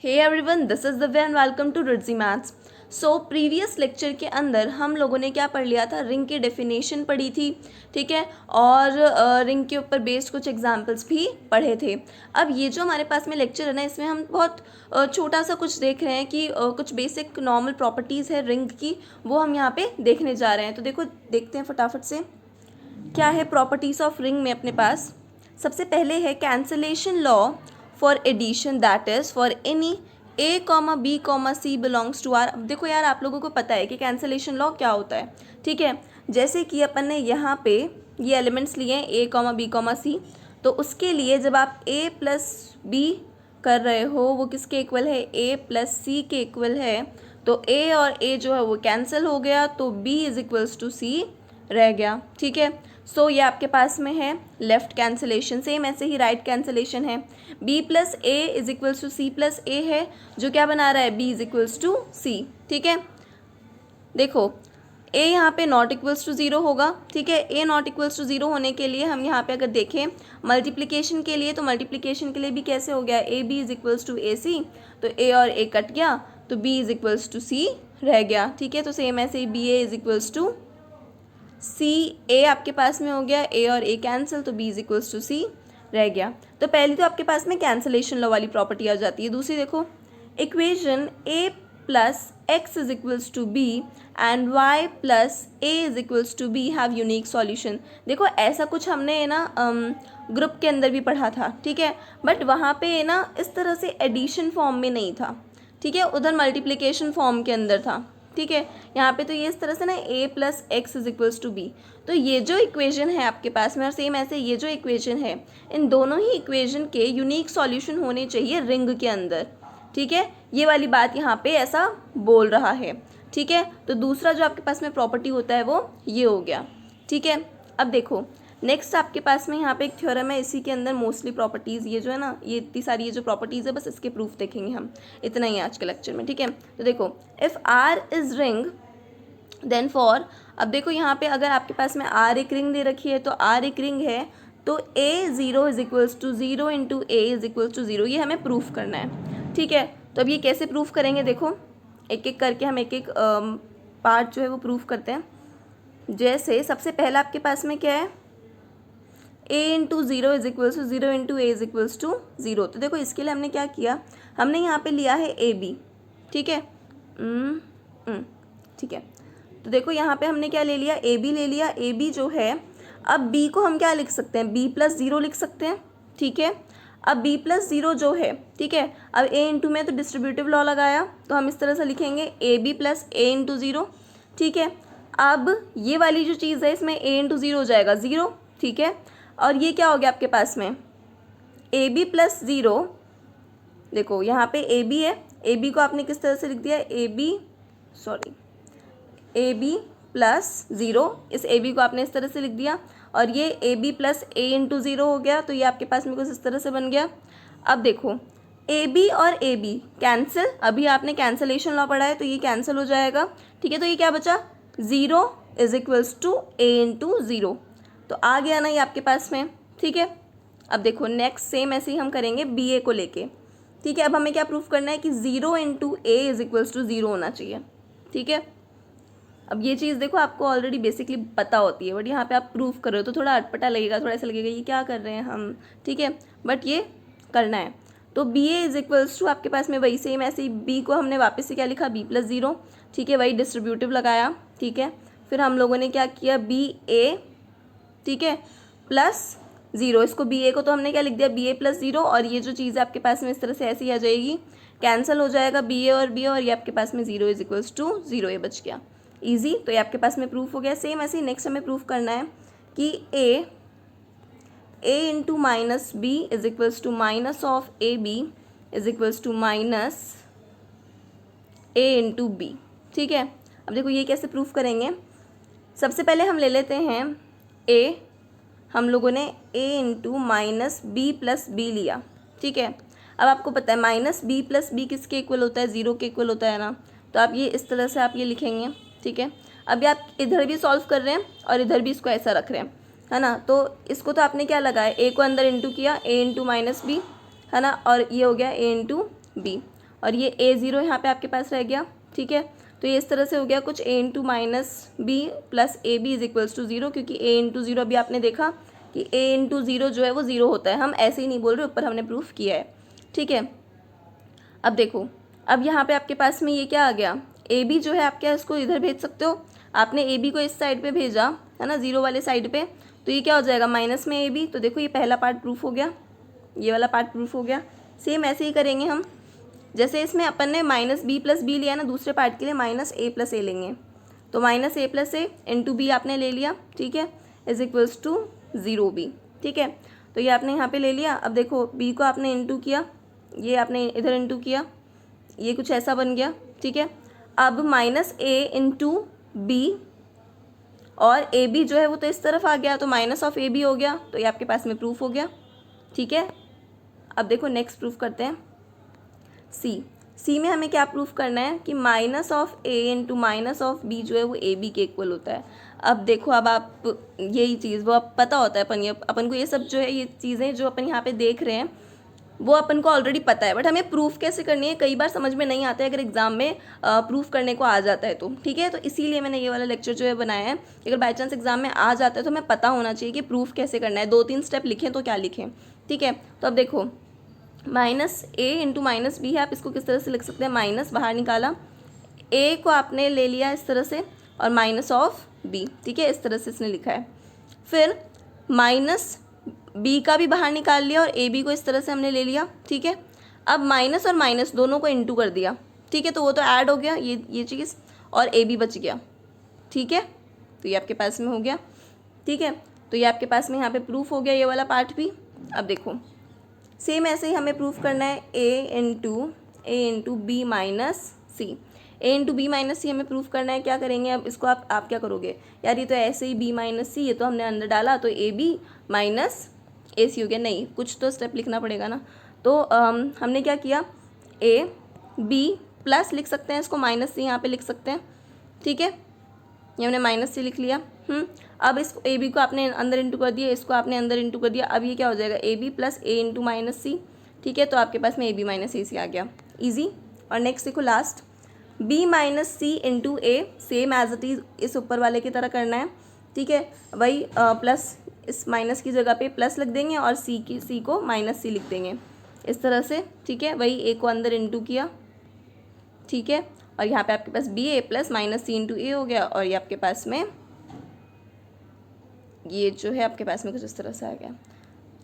Hey everyone, this is Divya and welcome to रिड्जी maths. So previous lecture के अंदर हम लोगों ने क्या पढ़ लिया था, रिंग की डेफिनेशन पढ़ी थी, ठीक है, और रिंग के ऊपर बेस्ड कुछ एग्जांपल्स भी पढ़े थे। अब ये जो हमारे पास में लेक्चर है ना, इसमें हम बहुत छोटा सा कुछ देख रहे हैं कि कुछ बेसिक नॉर्मल प्रॉपर्टीज़ है रिंग की, वो हम यहाँ पे देखने जा रहे हैं। तो देखो, देखते हैं फटाफट से क्या है प्रॉपर्टीज़ ऑफ रिंग में अपने पास। सबसे पहले है cancellation law for addition, that is for any a, b, c belongs to R. अब देखो यार, आप लोगों को पता है कि कैंसलेशन लॉ क्या होता है, ठीक है। जैसे कि अपन ने यहाँ पे ये एलिमेंट्स लिए हैं a, b, c, तो उसके लिए जब आप a प्लस b कर रहे हो, वो किसके इक्वल है, a प्लस c के इक्वल है, तो a और a जो है वो कैंसिल हो गया, तो b is equals to c रह गया, ठीक है। सो ये आपके पास में है लेफ्ट कैंसिलेशन। सेम ऐसे ही राइट कैंसिलेशन है, b plus A is equals to C plus A है, जो क्या बना रहा है, b is equals to C, ठीक है। देखो a यहाँ पे नॉट इक्वल्स टू ज़ीरो होगा, ठीक है। a not equals to zero होने के लिए हम यहाँ पे अगर देखें मल्टीप्लिकेशन के लिए, तो मल्टीप्लिकेशन के लिए भी कैसे हो गया, A B is equals to A C, तो a और a कट गया, तो b is equals to c रह गया, ठीक है। तो सेम ऐसे ही B A is equals to C, A आपके पास में हो गया, ए और ए कैंसिल, तो B is equals to C रह गया। तो पहली तो आपके पास में कैंसिलेशन लॉ वाली प्रॉपर्टी आ जाती है। दूसरी देखो, equation A plus X is equals to B and Y plus A is equals to B have unique solution. देखो ऐसा कुछ हमने ना ग्रुप के अंदर भी पढ़ा था, ठीक है, बट वहाँ पे ना इस तरह से एडिशन फॉर्म में नहीं था, ठीक है, उधर मल्टीप्लिकेशन फॉर्म के अंदर था, ठीक है। यहाँ पे तो ये इस तरह से ना a plus X is equals to B, तो ये जो इक्वेशन है आपके पास में, और सेम ऐसे ये जो इक्वेशन है, इन दोनों ही इक्वेशन के यूनिक सॉल्यूशन होने चाहिए रिंग के अंदर, ठीक है। ये वाली बात यहाँ पे ऐसा बोल रहा है, ठीक है। तो दूसरा जो आपके पास में प्रॉपर्टी होता है वो ये हो गया, ठीक है। अब देखो नेक्स्ट आपके पास में यहाँ पे एक थ्योरम है, इसी के अंदर मोस्टली प्रॉपर्टीज़ ये जो है ना, ये इतनी सारी ये जो प्रॉपर्टीज़ है, बस इसके प्रूफ देखेंगे हम, इतना ही आज के लेक्चर में, ठीक है। तो देखो, if R is ring then for, अब देखो यहाँ पे अगर आपके पास में आर एक रिंग दे रखी है, तो आर एक रिंग है, तो A zero is equals to zero into A is equals to zero, ये हमें प्रूफ करना है, ठीक है। तो अब ये कैसे प्रूफ करेंगे, देखो एक एक करके हम एक एक पार्ट जो है वो प्रूफ करते हैं। जैसे सबसे पहला आपके पास में क्या है, a into zero is equals to zero into A is equals to zero. तो देखो इसके लिए हमने क्या किया, हमने यहाँ पे लिया है ए बी, ठीक है, ठीक है। तो देखो यहाँ पे हमने क्या ले लिया, ए बी ले लिया, ए बी जो है, अब बी को हम क्या लिख सकते हैं, बी प्लस ज़ीरो लिख सकते हैं, ठीक है। अब बी प्लस ज़ीरो जो है, ठीक है, अब ए इंटू में तो डिस्ट्रीब्यूटिव लॉ लगाया, तो हम इस तरह से लिखेंगे A B plus A into zero, ठीक है। अब ये वाली जो चीज़ है, इसमें ए इंटू ज़ीरो हो जाएगा ज़ीरो, ठीक है। और ये क्या हो गया आपके पास में, ए बी प्लस ज़ीरो, देखो यहाँ पे ए बी है, ए बी को आपने किस तरह से लिख दिया, ए बी प्लस ज़ीरो, इस ए बी को आपने इस तरह से लिख दिया, और ये A B plus A into zero हो गया, तो ये आपके पास में कुछ इस तरह से बन गया। अब देखो ए बी और ए बी कैंसिल, अभी आपने कैंसलेशन लॉ पढ़ा है, तो ये कैंसिल हो जाएगा, ठीक है। तो ये क्या बचा, zero is equals to A into zero, तो आ गया ना ये आपके पास में, ठीक है। अब देखो नेक्स्ट सेम ऐसे ही हम करेंगे बी ए को लेके, ठीक है। अब हमें क्या प्रूफ करना है कि zero into A is equals to zero होना चाहिए, ठीक है। अब ये चीज़ देखो आपको ऑलरेडी बेसिकली पता होती है, बट यहाँ पे आप प्रूफ कर रहे हो तो थोड़ा अटपटा लगेगा, थोड़ा ऐसा लगेगा ये क्या कर रहे हैं हम, ठीक है, बट ये करना है। तो B A is equals to आपके पास में वही सेम ऐसे ही बी को हमने वापस से क्या लिखा, बी प्लस ज़ीरो, ठीक है, वही डिस्ट्रीब्यूटिव लगाया, ठीक है। फिर हम लोगों ने क्या किया, बी ए, ठीक है, प्लस ज़ीरो, इसको बी ए को तो हमने क्या लिख दिया, बी ए प्लस ज़ीरो, और ये जो चीज़ आपके पास में इस तरह से ऐसी आ जाएगी, कैंसिल हो जाएगा बी ए और बी ए, और ये आपके पास में zero is equals to zero, ये बच गया, ईजी। तो ये आपके पास में प्रूफ हो गया। सेम ऐसे ही नेक्स्ट हमें प्रूफ करना है कि A into minus B is equals to minus of A B is equals to minus A into B, ठीक है। अब देखो ये कैसे प्रूफ करेंगे, सबसे पहले हम ले लेते हैं ए, हम लोगों ने a into minus B plus B लिया, ठीक है। अब आपको पता है माइनस बी प्लस बी किसके इक्वल होता है, ज़ीरो के इक्वल होता है ना, तो आप ये इस तरह से आप ये लिखेंगे, ठीक है। अभी आप इधर भी सॉल्व कर रहे हैं और इधर भी इसको ऐसा रख रहे हैं, है ना, तो इसको तो आपने क्या लगाया, ए को अंदर इंटू किया, ए इंटू माइनस बी, है ना, और ये हो गया ए इंटू बी, और ये a0 यहाँ पे आपके पास रह गया, ठीक है। तो ये इस तरह से हो गया कुछ a into minus B plus A B is equals to 0, क्योंकि a इंटू 0 अभी आपने देखा कि a इंटू 0 जो है वो 0 होता है, हम ऐसे ही नहीं बोल रहे, ऊपर हमने प्रूफ किया है, ठीक है। अब देखो, अब यहाँ पे आपके पास में ये क्या आ गया, ए बी जो है आप क्या इसको इधर भेज सकते हो, आपने ए बी को इस साइड पे भेजा है ना, 0 वाले साइड पे, तो ये क्या हो जाएगा माइनस में ए बी। तो देखो ये पहला पार्ट प्रूफ हो गया, ये वाला पार्ट प्रूफ हो गया। सेम ऐसे ही करेंगे हम, जैसे इसमें अपन ने माइनस बी प्लस बी लिया ना, दूसरे पार्ट के लिए माइनस ए प्लस ए लेंगे, तो minus A plus A into B आपने ले लिया, ठीक है, इज इक्वल्स टू 0 बी, ठीक है। तो ये आपने यहाँ पे ले लिया। अब देखो बी को आपने इंटू किया, ये आपने इधर इंटू किया, ये कुछ ऐसा बन गया, ठीक है। अब माइनस ए इंटू बी और ए बी जो है वो तो इस तरफ आ गया, तो माइनस ऑफ ए बी हो गया, तो ये आपके पास में प्रूफ हो गया, ठीक है। अब देखो नेक्स्ट प्रूफ करते हैं सी में हमें क्या प्रूफ करना है कि minus of A into minus of B जो है वो ए बी के इक्वल होता है। अब देखो, अब आप यही चीज़ वो आप पता होता है अपन को, ये सब जो है ये चीज़ें जो अपन यहाँ पे देख रहे हैं वो अपन को ऑलरेडी पता है, बट हमें प्रूफ कैसे करनी है कई बार समझ में नहीं आता है, अगर एग्जाम में प्रूफ करने को आ जाता है तो, ठीक है। तो इसीलिए मैंने ये वाला लेक्चर जो है बनाया है, अगर बाई चांस एग्जाम में आ जाता है तो हमें पता होना चाहिए कि प्रूफ कैसे करना है, 2-3 स्टेप लिखें तो क्या लिखें, ठीक है। तो अब देखो minus A into minus B है, आप इसको किस तरह से लिख सकते हैं, माइनस बाहर निकाला, ए को आपने ले लिया इस तरह से और माइनस ऑफ बी, ठीक है, इस तरह से इसने लिखा है। फिर माइनस बी का भी बाहर निकाल लिया और ए बी को इस तरह से हमने ले लिया, ठीक है। अब माइनस और माइनस दोनों को इंटू कर दिया, ठीक है, तो वो तो ऐड हो गया ये चीज़, और ए बी बच गया, ठीक है। तो ये आपके पास में हो गया, ठीक है। तो ये आपके पास में यहाँ पे प्रूफ हो गया ये वाला पार्ट भी। अब देखो सेम ऐसे ही हमें प्रूफ करना है ए इंटू बी माइनस सी, ए इंटू बी माइनस सी हमें प्रूफ करना है। क्या करेंगे अब इसको, आप क्या करोगे यार, ये तो ऐसे ही बी माइनस सी, ये तो हमने अंदर डाला तो ए बी माइनस ए सी हो गया, नहीं कुछ तो स्टेप लिखना पड़ेगा ना। तो हमने क्या किया, ए बी प्लस लिख सकते हैं इसको, माइनस सी यहाँ पे लिख सकते हैं, ठीक है, ये हमने माइनस सी लिख लिया। अब इस ए बी को आपने अंदर इंटू कर दिया, इसको आपने अंदर इंटू कर दिया, अब ये क्या हो जाएगा A B plus A into minus C, ठीक है। तो आपके पास में ए बी माइनस ए सी आ गया, ईजी। और नेक्स्ट देखो last, B minus C into A, same as it is इस ऊपर वाले की तरह करना है, ठीक है। वही प्लस इस माइनस की जगह पे प्लस लिख देंगे और सी को माइनस सी लिख देंगे इस तरह से, ठीक है। वही ए को अंदर इंटू किया, ठीक है, और यहाँ पे आपके पास बी ए प्लस माइनस सी इंटू ए हो गया, और ये आपके पास में ये जो है आपके पास में कुछ इस तरह से आ गया,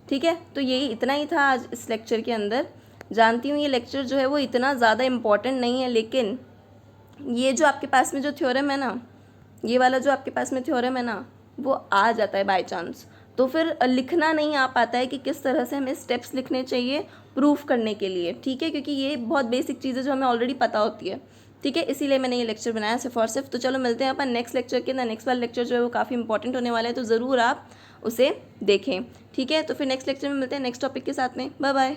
ठीक है। तो यही इतना ही था आज इस लेक्चर के अंदर। जानती हूँ ये लेक्चर जो है वो इतना ज़्यादा इम्पॉर्टेंट नहीं है, लेकिन ये जो आपके पास में जो थ्योरम है ना, ये वाला जो आपके पास में थ्योरम है ना, वो आ जाता है बाय चांस, तो फिर लिखना नहीं आ पाता है कि किस तरह से हमें स्टेप्स लिखने चाहिए प्रूफ करने के लिए, ठीक है, क्योंकि ये बहुत बेसिक चीज़ें जो हमें ऑलरेडी पता होती है, ठीक है। इसीलिए मैंने ये लेक्चर बनाया सिर्फ और सिर्फ। तो चलो मिलते हैं अपन नेक्स्ट लेक्चर के अंदर। नेक्स्ट वाला लेक्चर जो है वो काफ़ी इंपॉर्टेंट होने वाला है, तो ज़रूर आप उसे देखें, ठीक है। तो फिर नेक्स्ट लेक्चर में मिलते हैं नेक्स्ट टॉपिक के साथ में। Bye bye.